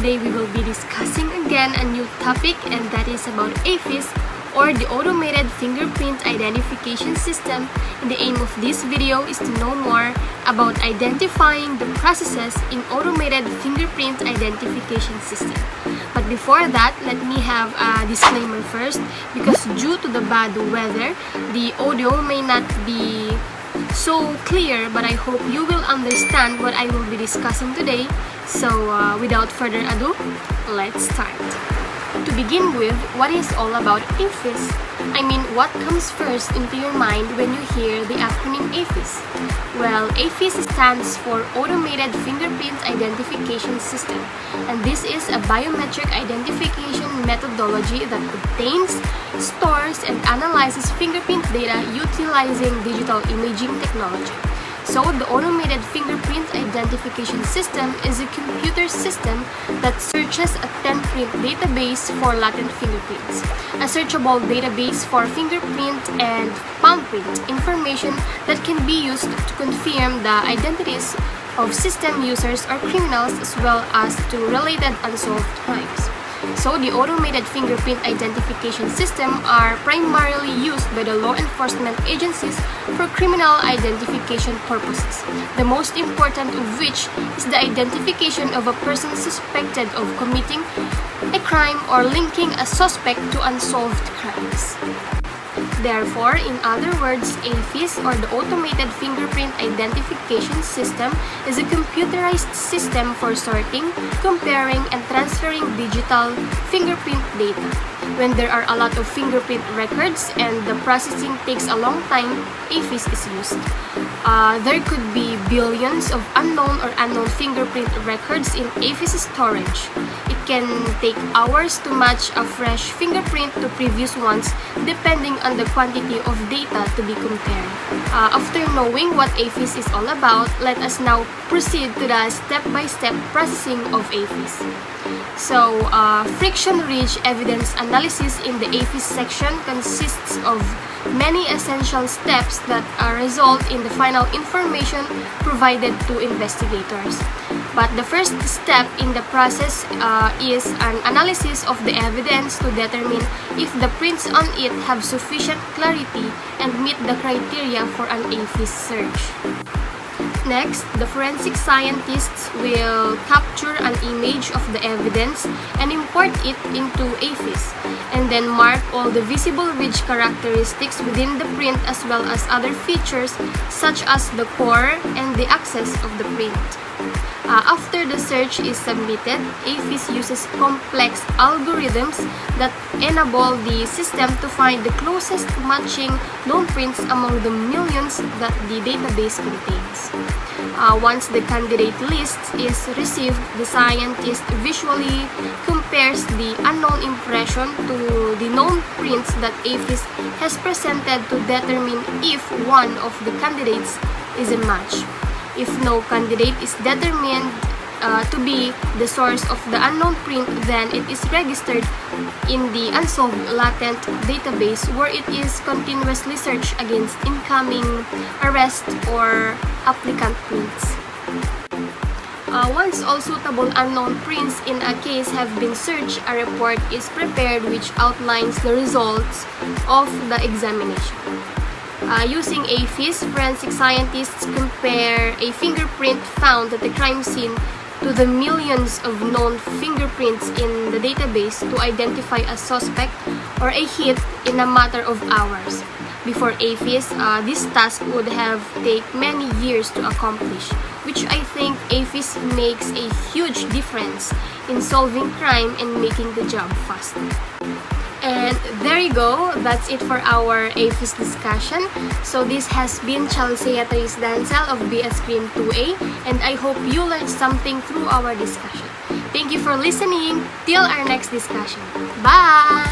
today we will be discussing again a new topic, and that is about AFIS, or the Automated Fingerprint Identification System. And the aim of this video is to know more about identifying the processes in Automated Fingerprint Identification System. But before that, let me have a disclaimer first, because due to the bad weather, the audio may not be so clear, but I hope you will understand what I will be discussing today. So without further ado, let's start. To begin with, what is all about AFIS? I mean, what comes first into your mind when you hear the acronym AFIS? Well, AFIS stands for Automated Fingerprint Identification System, and this is a biometric identification methodology that obtains, stores, and analyzes fingerprint data utilizing digital imaging technology. So, the Automated Fingerprint Identification System is a computer system that searches a 10-print database for latent fingerprints, a searchable database for fingerprint and palm print information that can be used to confirm the identities of system users or criminals, as well as to related unsolved crimes. So, the Automated Fingerprint Identification System are primarily used by the law enforcement agencies for criminal identification purposes, the most important of which is the identification of a person suspected of committing a crime or linking a suspect to unsolved crimes. Therefore, in other words, AFIS, or the Automated Fingerprint Identification System, is a computerized system for sorting, comparing, and transferring digital fingerprint data. When there are a lot of fingerprint records and the processing takes a long time, AFIS is used. There could be billions of unknown or unknown fingerprint records in AFIS storage. It can take hours to match a fresh fingerprint to previous ones, depending on the quantity of data to be compared. After knowing what AFIS is all about, let us now proceed to the step-by-step processing of AFIS. So, friction-rich evidence analysis in the AFIS section consists of many essential steps that result in the final information provided to investigators. But the first step in the process is an analysis of the evidence to determine if the prints on it have sufficient clarity and meet the criteria for an AFIS search. Next, the forensic scientists will capture an image of the evidence and import it into AFIS, and then mark all the visible ridge characteristics within the print, as well as other features such as the core and the axis of the print. After the search is submitted, AFIS uses complex algorithms that enable the system to find the closest matching known prints among the millions that the database contains. Once the candidate list is received, the scientist visually compares the unknown impression to the known prints that AFIS has presented to determine if one of the candidates is a match. If no candidate is determined to be the source of the unknown print, then it is registered in the unsolved latent database, where it is continuously searched against incoming, arrest, or applicant prints. Once all suitable unknown prints in a case have been searched, a report is prepared which outlines the results of the examination. Using AFIS, forensic scientists compare a fingerprint found at the crime scene to the millions of known fingerprints in the database to identify a suspect or a hit in a matter of hours. Before AFIS, this task would have taken many years to accomplish, which I think AFIS makes a huge difference in solving crime and making the job faster. And there you go, that's it for our AFIS discussion. So this has been Chelsea Dancel of BS Cream 2A, and I hope you learned something through our discussion. Thank you for listening. Till our next discussion. Bye!